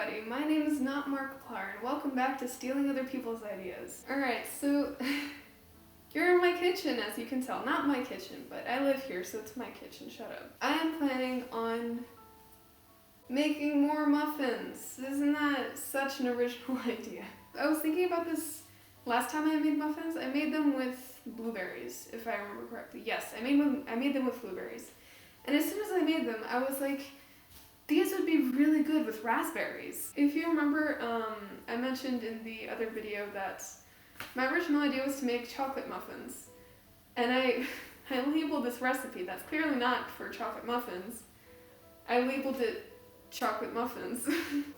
everybody, my name is not Markiplier, and welcome back to Stealing Other People's Ideas. Alright, so you're in my kitchen, as you can tell. Not my kitchen, but I live here, so it's my kitchen. Shut up. I am planning on making more muffins. Isn't that such an original idea? I was thinking about this last time I made muffins. I made them with blueberries, if I remember correctly. Yes, I made them with blueberries. And as soon as I made them, I was like, these would be really good with raspberries. If you remember, I mentioned in the other video that my original idea was to make chocolate muffins. And I labeled this recipe that's clearly not for chocolate muffins. I labeled it chocolate muffins.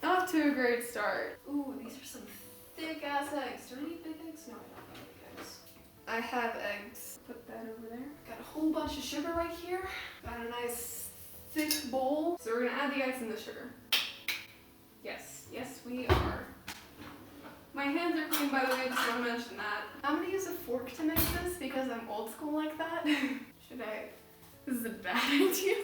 Off to a great start. Ooh, these are some thick ass eggs. Do I need big eggs? No, I don't need big eggs. I have eggs. Put that over there. Got a whole bunch of sugar right here. Got a nice thick bowl. So we're gonna add the eggs and the sugar. Yes, we are. My hands are clean, by the way, just want to mention that. I'm gonna use a fork to mix this because I'm old school like that. Should I? This is a bad idea.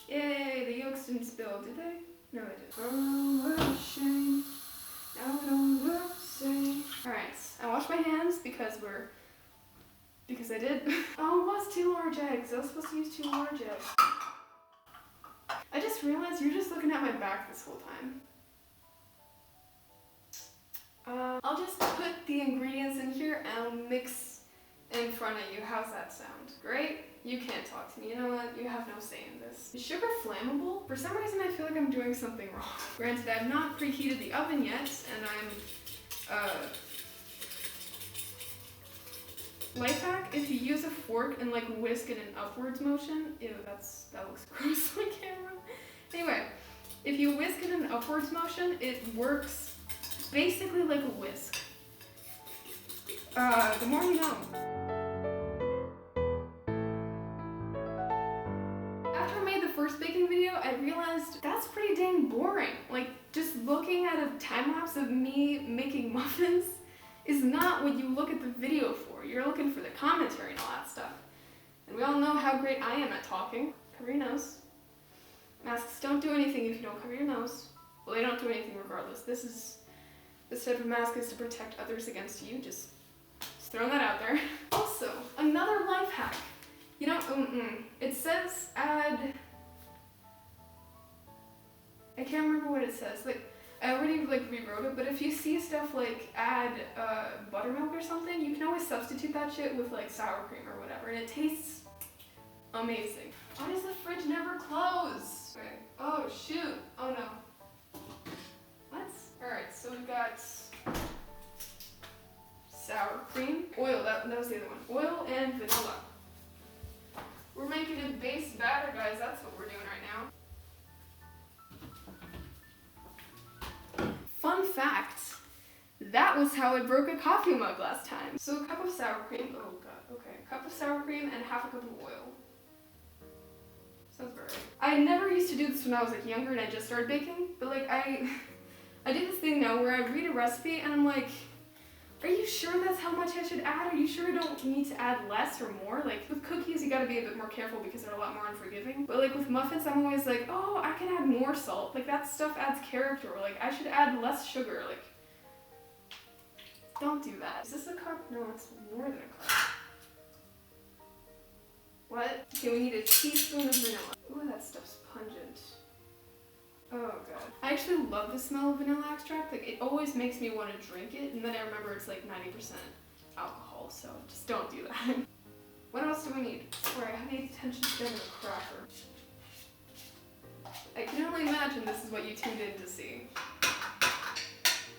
Yay, the yolks didn't spill, did they? No, they didn't. Oh, what a shame. Now we don't look the same. Alright, I washed my hands because I did. Oh, it was 2 large eggs. I was supposed to use 2 large eggs. I just realized you're just looking at my back this whole time. I'll just put the ingredients in here and I'll mix in front of you. How's that sound? Great? You can't talk to me. You know what? You have no say in this. Is sugar flammable? For some reason I feel like I'm doing something wrong. Granted, I've not preheated the oven yet, and life hack, if you use a fork and like whisk in an upwards motion, ew, that looks gross on camera. Anyway, if you whisk in an upwards motion, it works basically like a whisk. The more you know. After I made the first baking video, I realized that's pretty dang boring. Like, just looking at a time-lapse of me making muffins is not what you look at the video for. You're looking for the commentary and all that stuff. And we all know how great I am at talking. Cover your nose. Masks don't do anything if you don't cover your nose. Well, they don't do anything regardless. This type of mask is to protect others against you. Just throwing that out there. Also, another life hack. You know, it says add, I can't remember what it says. Like, I already rewrote it, but if you see stuff like add buttermilk or something, you can always substitute that shit with like sour cream or whatever, and it tastes amazing. Why does the fridge never close? Okay. Oh shoot. Oh no. What? Alright, so we've got sour cream, oil, that was the other one. Oil and vanilla. We're making a base batter, guys. That's what we're doing right now. Fun fact, that was how I broke a coffee mug last time. So a cup of sour cream, oh god, okay. A cup of sour cream and half a cup of oil. Sounds about right. I never used to do this when I was like younger and I just started baking, but like I do this thing now where I read a recipe and I'm like, are you sure that's how much I should add? Are you sure I don't need to add less or more? Like with cookies, you gotta be a bit more careful because they're a lot more unforgiving. But like with muffins, I'm always like, oh, I can add more salt. Like that stuff adds character. Or like I should add less sugar. Like, don't do that. Is this a cup? No, it's more than a cup. What? Okay, we need a teaspoon of vanilla. Ooh, that stuff's pungent. Oh god. I actually love the smell of vanilla extract. Like, it always makes me want to drink it, and then I remember it's like 90% alcohol, so just don't do that. What else do we need? Sorry, I need attention span of a cracker. I can only imagine this is what you tuned in to see.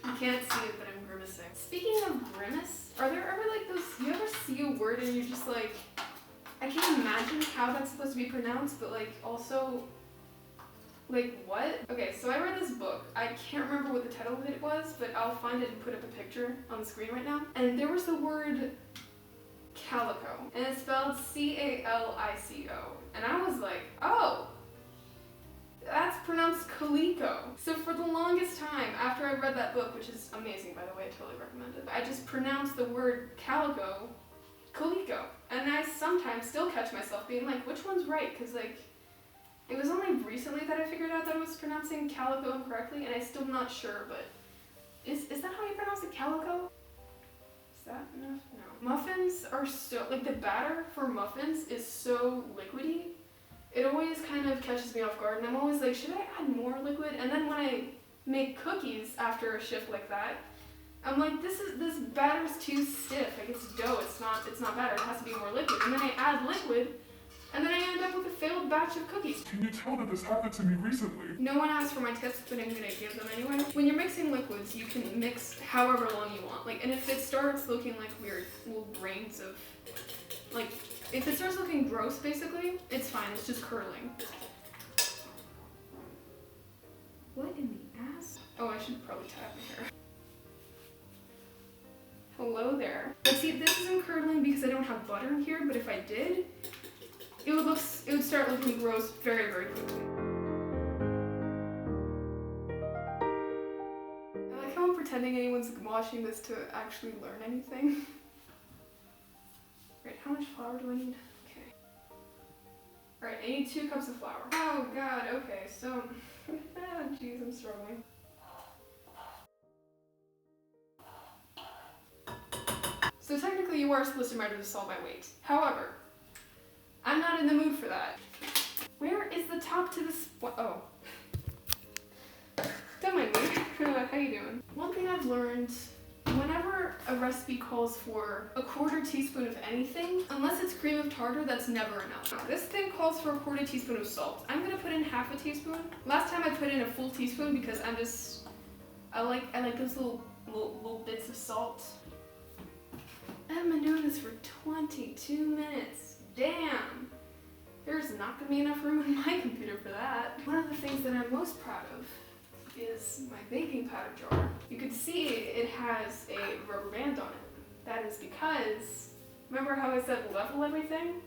You can't see it, but I'm grimacing. Speaking of grimace, are there ever like those, you ever see a word and you're just like, I can't imagine how that's supposed to be pronounced, but like also, like, what? Okay, so I read this book. I can't remember what the title of it was, but I'll find it and put up a picture on the screen right now. And there was the word calico, and it's spelled C-A-L-I-C-O. And I was like, oh, That's pronounced calico. So for the longest time, after I read that book, which is amazing by the way, I totally recommend it, I just pronounced the word calico, calico. And I sometimes still catch myself being like, which one's right? Because like, it was only recently that I figured out that I was pronouncing calico incorrectly, and I'm still not sure, but is that how you pronounce it, calico? Is that enough? No. Muffins are so, like the batter for muffins is so liquidy. It always kind of catches me off guard, and I'm always like, should I add more liquid? And then when I make cookies after a shift like that, I'm like, this batter's too stiff. Like it's dough, it's not batter, it has to be more liquid. And then I add liquid, and then I end up with a failed batch of cookies. Can you tell that this happened to me recently? No one asked for my tips, but I'm gonna give them anyway. When you're mixing liquids, you can mix however long you want. Like, and if it starts looking like weird little grains of, like, if it starts looking gross, basically, it's fine. It's just curling. What in the ass? Oh, I should probably tie up my hair. Hello there. But see, this isn't curdling because I don't have butter in here, but if I did, it would start looking gross very, very quickly. I like how I'm pretending anyone's watching this to actually learn anything. Right, how much flour do I need? Okay. Alright, I need 2 cups of flour. Oh god, okay, so... Jeez, I'm struggling. So technically you are supposed to measure the salt by weight. However, I'm not in the mood for that. Where is the top to this? Oh. Don't mind me. How you doing? One thing I've learned, whenever a recipe calls for a 1/4 teaspoon of anything, unless it's cream of tartar, that's never enough. This thing calls for a 1/4 teaspoon of salt. I'm gonna put in 1/2 teaspoon. Last time I put in a full teaspoon because I like those little bits of salt. I've been doing this for 22 minutes. Damn! There's not gonna be enough room in my computer for that. One of the things that I'm most proud of is my baking powder jar. You can see it has a rubber band on it. That is because, remember how I said level everything?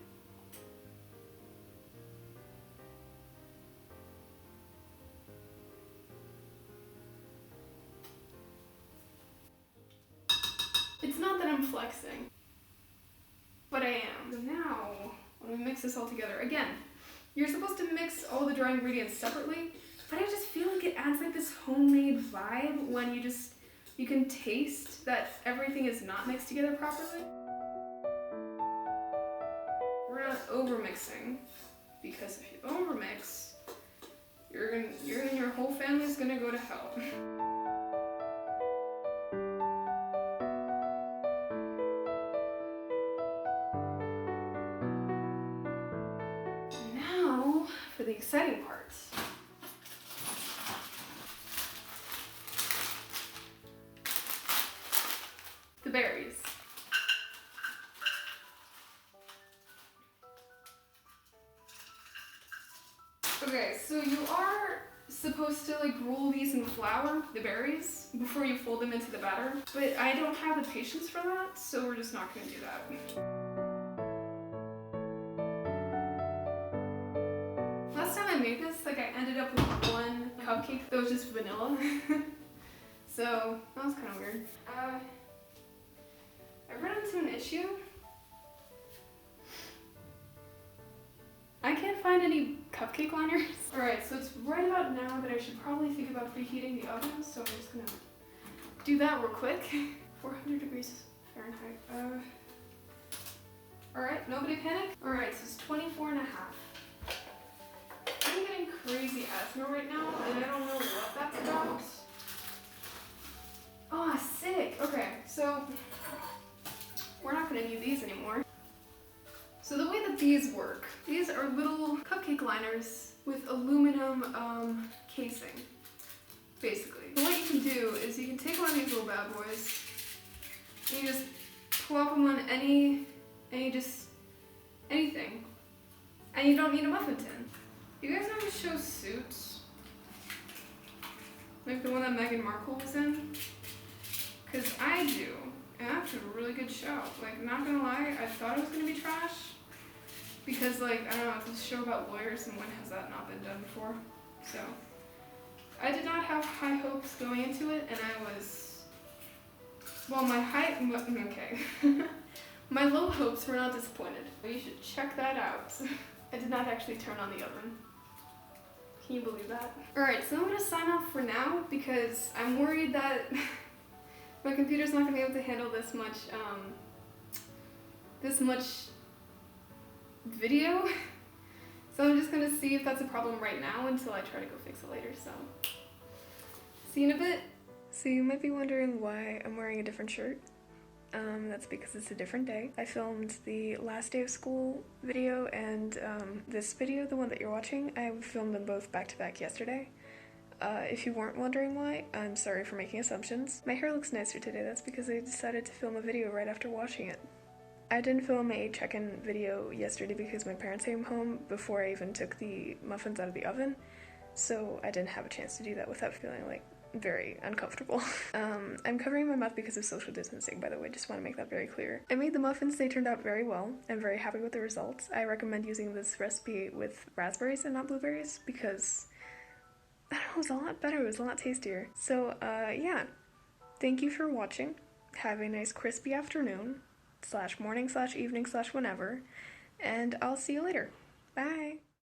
It's not that I'm flexing, but I am. So now, when we mix this all together, again, you're supposed to mix all the dry ingredients separately, but I just feel like it adds like this homemade vibe when you can taste that everything is not mixed together properly. We're not over mixing, because if you over mix, your whole family's gonna go to hell. Now for the exciting parts. The berries. Okay, so you are supposed to like roll these in flour, the berries, before you fold them into the batter, but I don't have the patience for that, so we're just not gonna do that. Last time I made this, like I ended up with one cupcake that was just vanilla. So that was kind of weird. I ran into an issue. I can't find any cupcake liners. Alright, so it's right about now that I should probably think about preheating the oven, so I'm just gonna do that real quick. 400 degrees Fahrenheit. Alright, nobody panic? Alright, so it's 24 and a half. I'm getting crazy asthma right now, and I don't know what that's about. Oh, sick. Okay, so we're not gonna need these anymore. So the way that these work, these are little cupcake liners with aluminum casing, basically. So what you can do is you can take one of these little bad boys, and you just plop them on anything, and you don't need a muffin tin. You guys know the show Suits? Like the one that Meghan Markle was in? Because I do. And that's a really good show. Like, not gonna lie, I thought it was gonna be trash. Because, like, I don't know, it's a show about lawyers, and when has that not been done before? So I did not have high hopes going into it, and I was, well, okay. My low hopes were not disappointed. You should check that out. I did not actually turn on the oven. Can you believe that? Alright, so I'm gonna sign off for now because I'm worried that my computer's not gonna be able to handle this much video. So I'm just gonna see if that's a problem right now until I try to go fix it later, so see you in a bit. So you might be wondering why I'm wearing a different shirt. That's because it's a different day. I filmed the last day of school video and this video, the one that you're watching, I filmed them both back to back yesterday. If you weren't wondering why, I'm sorry for making assumptions. My hair looks nicer today, that's because I decided to film a video right after washing it. I didn't film a check-in video yesterday because my parents came home before I even took the muffins out of the oven, so I didn't have a chance to do that without feeling like very uncomfortable. I'm covering my mouth because of social distancing, by the way, just want to make that very clear. I made the muffins, they turned out very well. I'm very happy with the results. I recommend using this recipe with raspberries and not blueberries because, I don't know, it was a lot better, it was a lot tastier. So, yeah, thank you for watching. Have a nice crispy afternoon, /morning/evening/whenever, and I'll see you later. Bye!